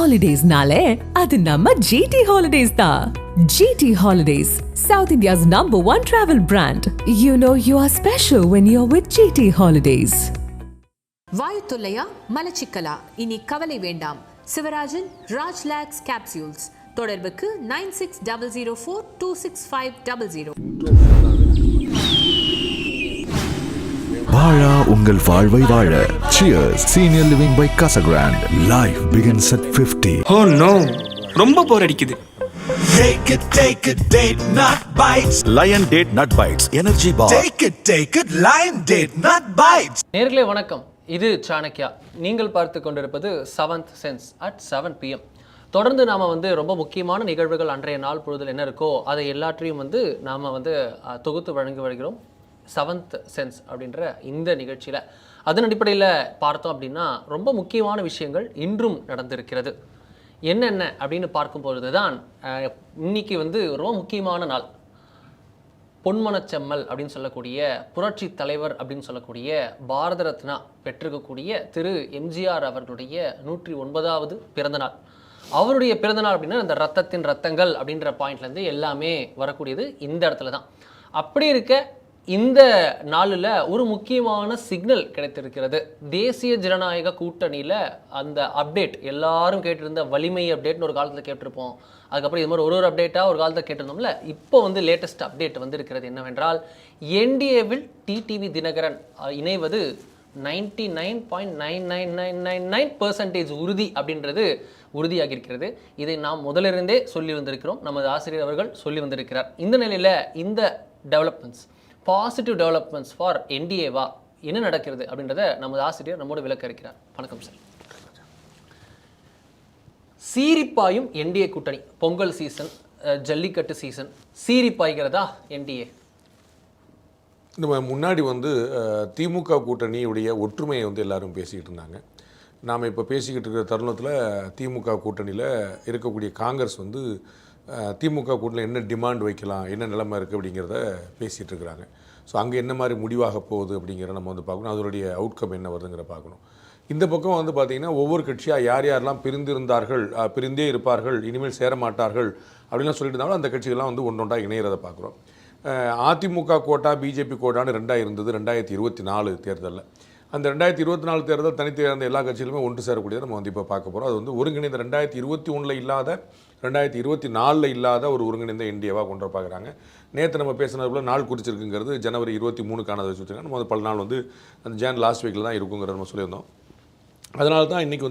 Holidays-nale, adu namma GT Holidays da. GT Holidays, South India's #1 travel brand. You know you are special when you're with GT Holidays. வாயு தொல்லையா மலச்சிக்கலா இனி கவலை வேண்டாம். Sivarajan Rajlax capsules. தொடர்புக்கு 9600426500. வாழா உங்கள் வாழ்வை வாழ. Cheers. Senior Living by Casagrande. Life begins at 50. Oh no, ரொம்ப போர் அடிக்குது. Take it, date not bites. Lion Date Nut Bites Energy Bar. Take it, Lion Date not bites. நேர்களே வணக்கம், இது சாணக்யா. நீங்கள் பார்த்து கொண்டிருப்பது 7th Sense at 7 PM. தொடர்ந்து நாம் ரொம்ப முக்கியமான நிகழ்வுகள் அன்றைய நாள் பொழுதில் என்ன இருக்கோ அதை எல்லாற்றையும் நாம் தொகுத்து வழங்கி வருகிறோம் 7th Sense அப்படின்ற இந்த நிகழ்ச்சியில். அதன் அடிப்படையில் பார்த்தோம் அப்படின்னா ரொம்ப முக்கியமான விஷயங்கள் இன்றும் நடந்திருக்கிறது. என்னென்ன அப்படின்னு பார்க்கும்பொழுது தான் இன்னைக்கு ரொம்ப முக்கியமான நாள். பொன்மனச்செம்மல் அப்படின்னு சொல்லக்கூடிய புரட்சி தலைவர் அப்படின்னு சொல்லக்கூடிய பாரத ரத்னா பெற்றிருக்கக்கூடிய திரு எம்ஜிஆர் அவர்களுடைய 109வது பிறந்தநாள். அவருடைய பிறந்தநாள் அப்படின்னா இந்த ரத்தத்தின் ரத்தங்கள் அப்படின்ற பாயிண்ட்லேருந்து எல்லாமே வரக்கூடியது இந்த இடத்துல தான். அப்படி இருக்க இந்த நாளில் ஒரு முக்கியமான சிக்னல் கிடைத்திருக்கிறது. தேசிய ஜனநாயக கூட்டணியில் அந்த அப்டேட் எல்லாரும் கேட்டிருந்த வலிமை அப்டேட்னு ஒரு காலத்தில் கேட்டிருப்போம். அதுக்கப்புறம் இது மாதிரி ஒரு அப்டேட்டாக ஒரு காலத்தில் கேட்டிருந்தோம்ல. இப்போ லேட்டஸ்ட் அப்டேட் இருக்கிறது என்னவென்றால் என்டிஏவில் டிடிவி தினகரன் இணைவது 99.99999% உறுதி அப்படின்றது உறுதியாகியிருக்கிறது. இதை நாம் முதலிருந்தே சொல்லி வந்திருக்கிறோம். நமது ஆசிரியர் அவர்கள் சொல்லி வந்திருக்கிறார். இந்த நிலையில் இந்த டெவலப்மெண்ட்ஸ், பாசிட்டிவ் டெவலப்மெண்ட்ஸ் ஃபார் என்டிஏவா என்ன நடக்கிறது அப்படின்றத நமது ஆசிரியர் நம்மோடு விளக்க இருக்கிறார். வணக்கம் சார். சீரிப்பாயும் என்டிஏ கூட்டணி, பொங்கல் சீசன், ஜல்லிக்கட்டு சீசன், சீரிப்பாய்கிறதா என்டிஏ? நம்ம முன்னாடி திமுக கூட்டணியுடைய ஒற்றுமையை எல்லாரும் பேசிக்கிட்டு இருந்தாங்க. நாம் இப்போ பேசிக்கிட்டு இருக்கிற தருணத்தில் திமுக கூட்டணியில் இருக்கக்கூடிய காங்கிரஸ் திமுக கூட்டணியில் என்ன டிமாண்ட் வைக்கலாம், என்ன நிலைமை இருக்குது அப்படிங்கிறத பேசிகிட்டு இருக்கிறாங்க. ஸோ அங்கே என்ன மாதிரி முடிவாக போகுது அப்படிங்கிற நம்ம பார்க்கணும். அதனுடைய அவுட்கம் என்ன வருதுங்கிற பார்க்கணும். இந்த பக்கம் பார்த்திங்கன்னா ஒவ்வொரு கட்சியாக யார் யாரெல்லாம் பிரிந்திருந்தார்கள், பிரிந்தே இருப்பார்கள், இனிமேல் சேரமாட்டார்கள் அப்படின்லாம் சொல்லிட்டு இருந்தாலும் அந்த கட்சிகள்லாம் ஒன்றொன்றா இணைகிறத பார்க்குறோம். அதிமுக கோட்டா பிஜேபி கோட்டான்னு ரெண்டாக இருந்தது 2024 தேர்தலில். அந்த 2024 தேர்தல் தனித்தேர்ந்த எல்லா கட்சிகளுமே ஒன்று சேரக்கூடியதை நம்ம இப்போ பார்க்க போகிறோம். அது ஒருங்கிணைந்த 2021 இல்லாத 2024 இல்லாத ஒரு ஒருங்கிணைந்த இந்தியாவாக கொண்டு பார்க்குறாங்க. நேற்று நம்ம பேசினது போல் நாள் குறிச்சிருக்குங்கிறது ஜனவரி 23 வச்சுருக்காங்க. நம்ம பல நாள் அந்த லாஸ்ட் வீக்கில் தான் இருக்குங்கிறத நம்ம சொல்லியிருந்தோம். அதனால தான் இன்றைக்கி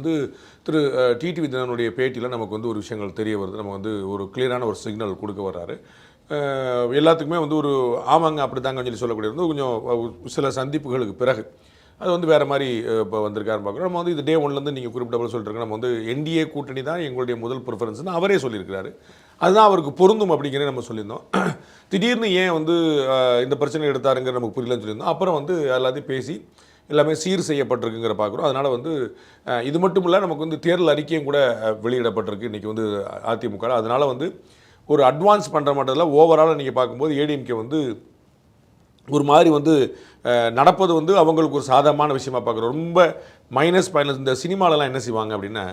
திரு டிடிவி தினகரனுடைய பேட்டியில் நமக்கு ஒரு விஷயங்கள் தெரிய வருது. நம்ம ஒரு கிளியரான ஒரு சிக்னல் கொடுக்க வர்றாரு. எல்லாத்துக்குமே ஒரு ஆமாங்க அப்படி தாங்க சொல்லி சொல்லக்கூடியது கொஞ்சம் சில சந்திப்புகளுக்கு பிறகு அது வேறு மாதிரி இப்போ வந்திருக்காருன்னு பார்க்குறோம். நம்ம இது டே 1லேருந்து நீங்கள் குறிப்பிட்ட சொல்லிட்டுருக்கோம். நம்ம என்டிஏ கூட்டணி தான் எங்களுடைய முதல் ப்ரிஃபரன்ஸ்னு அவரே சொல்லியிருக்கிறாரு. அதுதான் அவருக்கு பொருந்தும் அப்படிங்கிறத நம்ம சொல்லியிருந்தோம். திடீர்னு ஏன் இந்த பிரச்சனை எடுத்தாருங்கிற நமக்கு புரியலன்னு சொல்லியிருந்தோம். அப்புறம் எல்லாத்தையும் பேசி எல்லாமே சீர் செய்யப்பட்டிருக்குங்கிற பார்க்குறோம். அதனால் இது மட்டும் இல்லை, நமக்கு தேர்தல் அறிக்கையும் கூட வெளியிடப்பட்டிருக்கு இன்றைக்கி அதிமுக. அதனால் ஒரு அட்வான்ஸ் பண்ணுற மாட்டதில் ஓவராலாக நீங்கள் பார்க்கும்போது ஏடிஎம்கே ஒரு மாதிரி நடப்பது அவங்களுக்கு ஒரு சாதகமான விஷயமா பார்க்குறோம். ரொம்ப மைனஸ் இந்த சினிமாலெலாம் என்ன செய்வாங்க அப்படின்னா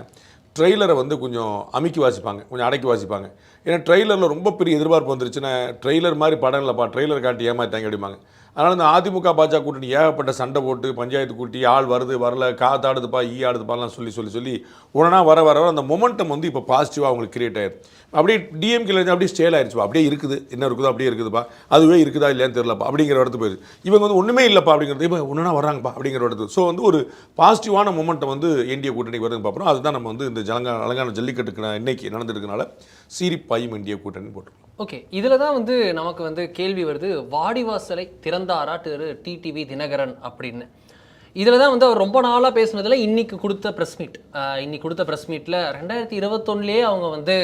ட்ரெய்லரை கொஞ்சம் அமுக்கி வாசிப்பாங்க, கொஞ்சம் அடக்கி வாசிப்பாங்க. ஏன்னா ட்ரெய்லரில் ரொம்ப பெரிய எதிர்பார்ப்பு வந்துருச்சுன்னா ட்ரெய்லர் மாதிரி படம் இல்லைப்பா, ட்ரெய்லர் காட்டி ஏமாத்தாங்க அப்படிம்பாங்க. அதனால் இந்த அதிமுக பாஜக கூட்டணி ஏகப்பட்ட சண்டை போட்டு பஞ்சாயத்து கூட்டி ஆள் வருது வரல, காத்தாடுதுப்பா ஆடுதுப்பாலாம் சொல்லி உடனே வர அந்த மொமெண்டம் இப்போ பாசிட்டிவாக அவங்களுக்கு கிரியேட் ஆயிடுது. அப்படியே டிஎம்கேல அப்படியே ஸ்டேல் ஆயிடுச்சுப்பா, அப்படியே இருக்குது, என்ன இருக்குதோ அப்படியே இருக்குதுப்பா, அதுவே இருக்குதா இல்லையான்னு தெரியலப்பா அப்படிங்கிற இடத்து போயிடுது. இவங்க ஒன்றுமே இல்லைப்பா அப்படிங்கிறது இப்போ ஒன்றுனா வர்றாங்கப்பா அப்படிங்கிற இடத்து. ஸோ ஒரு பாசிட்டிவான மொமெண்டம் என்டிஏ கூட்டணிக்கு வருதுன்னு பார்க்குறோம். அதுதான் நம்ம இந்த அலங்கான ஜல்லிக்கட்டுக்கு இன்னைக்கு நடந்துருக்கனால சீரிப்பாயும் என்டிஏ கூட்டணி போட்டிருக்கோம். ஓகே, இதில் தான் நமக்கு கேள்வி வருது, வாடிவாசலை திறந்தாரா திரு டிடிவி தினகரன் அப்படின்னு. இதில் தான் அவர் ரொம்ப நாளாக பேசுனதில் இன்னைக்கு கொடுத்த ப்ரெஸ் மீட்டில் 2021 அவங்க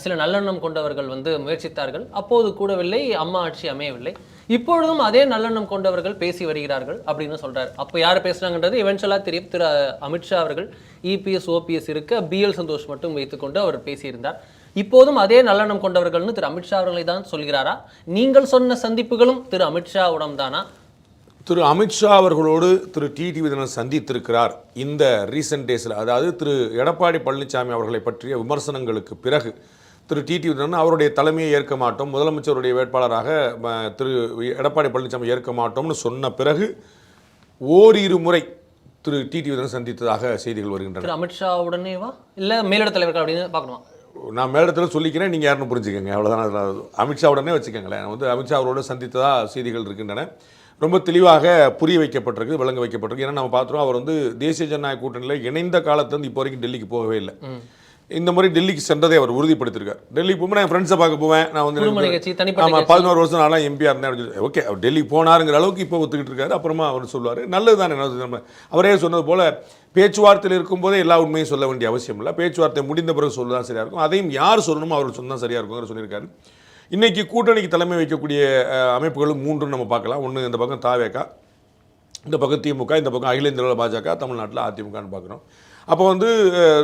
சில நல்லெண்ணம் கொண்டவர்கள் முயற்சித்தார்கள். அப்போது கூடவில்லை, அம்மா ஆட்சி அமையவில்லை. இப்பொழுதும் அதே நல்லெண்ணம் கொண்டவர்கள் பேசி வருகிறார்கள் அப்படின்னு சொல்கிறார். அப்போ யார் பேசுகிறாங்கன்றது எவென்ச்சுவலாக தெரியும். திரு அமித்ஷா அவர்கள் இபிஎஸ் ஓபிஎஸ் இருக்க பிஎல் சந்தோஷ் மட்டும் வைத்துக்கொண்டு அவர் பேசியிருந்தார். இப்போதும் அதே நல்லெண்ணம் கொண்டவர்கள்னு திரு அமித்ஷா அவர்களை தான் சொல்கிறாரா? நீங்கள் சொன்ன சந்திப்புகளும் திரு அமித்ஷாவுடன் தானா? திரு அமித்ஷா அவர்களோடு திரு டிடிவி தினகரன் சந்தித்திருக்கிறார் இந்த ரீசெண்ட் டேஸில். அதாவது திரு எடப்பாடி பழனிசாமி அவர்களை பற்றிய விமர்சனங்களுக்கு பிறகு திரு டிடிவி தினகரன் அவருடைய தலைமையை ஏற்க மாட்டோம், முதலமைச்சருடைய வேட்பாளராக திரு எடப்பாடி பழனிசாமி ஏற்க மாட்டோம்னு சொன்ன பிறகு ஓரிரு முறை திரு டிடிவி தினகரன் சந்தித்ததாக செய்திகள் வருகின்றன. திரு அமித்ஷாவுடனேவா இல்லை மேலிட தலைவர்கள் அப்படின்னு பார்க்கணுமா? நான் மேலிடத்தில் சொல்லிக்கிறேன், நீங்கள் யாருன்னு புரிஞ்சுக்கங்க, அவ்வளோதான். அமித்ஷாவுடனே வச்சுக்கோங்களேன். அமித்ஷா அவரோட சந்தித்ததாக செய்திகள் இருக்கின்றன. ரொம்ப தெளிவாக புரிய வைக்கப்பட்டிருக்கு, விளங்க வைக்கப்பட்டிருக்கு. ஏன்னா நம்ம பார்த்துருவோம், அவர் தேசிய ஜனநாயக கூட்டணியில் இணைந்த காலத்துலேருந்து இப்போ வரைக்கும் டெல்லிக்கு போகவே இல்லை. இந்த மாதிரி டெல்லிக்கு சென்றதை அவர் உறுதிப்படுத்திருக்கார். டெல்லிக்கு போகும்போது என் ஃப்ரெண்ட்ஸை பார்க்க போவேன், நான் ஆமாம் 11 வருஷம் நாளாக எம்பியாக இருந்தேன். ஓகே, அவர் டெல்லிக்கு போனாருங்கிற அளவுக்கு இப்போ ஒத்துக்கிட்டு இருக்காரு. அப்புறமா அவர் சொல்லுவார், நல்லது தானே. நம்ம அவரே சொன்னது போல் பேச்சுவார்த்தையில் இருக்கும்போதே எல்லா உண்மையும் சொல்ல வேண்டிய அவசியம் இல்லை, பேச்சுவார்த்தை முடிந்த பிறகு சொல்லதான் சரியாக இருக்கும். அதையும் யார் சொல்லணுமோ அவர் சொன்னால் சரியாக இருக்குங்கிற சொல்லியிருக்காரு. இன்றைக்கி கூட்டணிக்கு தலைமை வைக்கக்கூடிய அமைப்புகளும் 3 நம்ம பார்க்கலாம். ஒன்று இந்த பக்கம் தாவேகா, இந்த பக்கம் திமுக, இந்த பக்கம் அகில இந்திய பாஜக, தமிழ்நாட்டில் அதிமுகன்னு பார்க்குறோம். அப்போ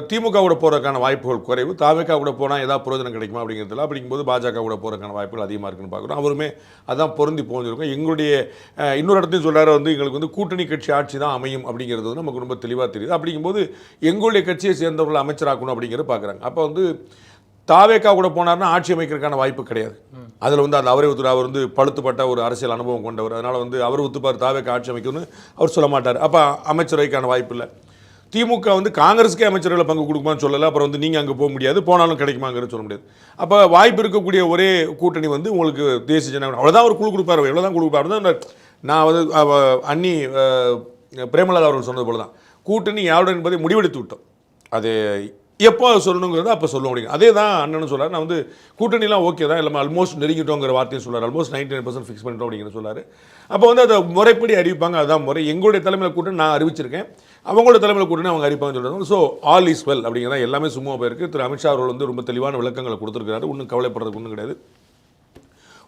திமுக கூட போகிறதுக்கான வாய்ப்புகள் குறைவு. தாவேகா கூட போனால் ஏதாவது பிரயோஜனம் கிடைக்குமா அப்படிங்கிறதுல, அப்படிங்கும்போது பாஜக கூட போகிறதுக்கான வாய்ப்புகள் அதிகமாக இருக்குன்னு பார்க்குறோம். அவருமே அதான் பொருந்தி போஞ்சிருக்கும். எங்களுடைய இன்னொரு இடத்தையும் சொல்கிறாரு, எங்களுக்கு கூட்டணி கட்சி ஆட்சி தான் அமையும் அப்படிங்கிறது நமக்கு ரொம்ப தெளிவாக தெரியுது. அப்படிங்கும்போது எங்களுடைய கட்சியை சேர்ந்தவர்கள் அமைச்சராக்கணும் அப்படிங்கிறத பார்க்குறாங்க. அப்போ தாவேக்கா கூட போனார்னா ஆட்சி அமைக்கிறதுக்கான வாய்ப்பு கிடையாது. அதில் அந்த அவரே அவர் பழுத்துப்பட்ட ஒரு அரசியல் அனுபவம் கொண்டவர். அதனால் அவர் ஒத்துப்பார் தாவேக்கா ஆட்சி அமைக்கணும்னு அவர் சொல்ல மாட்டார். அப்போ அமைச்சரவைக்கான வாய்ப்பு இல்லை. திமுக காங்கிரஸுக்கே அமைச்சர்களை பங்கு கொடுக்குமான்னு சொல்லலை. அப்புறம் நீங்கள் அங்கே போக முடியாது, போனாலும் கிடைக்குமாங்கிறது சொல்ல முடியாது. அப்போ வாய்ப்பு இருக்கக்கூடிய ஒரே கூட்டணி உங்களுக்கு தேசிய ஜனநாயகம். அவ்வளோதான் ஒரு குழு கொடுப்பார், எவ்வளோதான் குழு கொடுப்பாரு. நான் அண்ணி பிரேமலதா அவர்கள் சொன்னது போல தான் கூட்டணி யாருடன் என்பதை முடிவெடுத்து விட்டோம். அது எப்போ சொல்லணுங்கிறது அப்போ சொல்ல முடியும். அதே தான் அண்ணனும் சொல்கிறார். நான் கூட்டணிலாம் ஓகே தான், எல்லாமே ஆல்மோஸ்ட் நெருங்கிட்டோங்கிற வார்த்தையை சொல்கிறார். ஆல்மோஸ்ட் 99% ஃபிக்ஸ் பண்ணிட்டோம் அப்படிங்கிற சொல்கிறார். அப்போ அதை முறைப்படி அறிவிப்பாங்க, அதுதான் முறை. எங்களுடைய தலைமையில் கூட்டணி நான் அறிவிச்சிருக்கேன், அவங்களோட தலைமையில் கூட்டணி அவங்க அறிவிப்பாங்கன்னு சொல்கிறாங்க. ஸோ ஆல் இஸ் வெல் அப்படிங்கிறத எல்லாமே சும்மா போயிருக்கு. திரு அமித்ஷா அவர்கள் ரொம்ப தெளிவான விளக்கங்களை கொடுத்துருக்கிறாரு. ஒன்றும் கவலைப்படுறதுக்கு ஒன்றும் கிடையாது.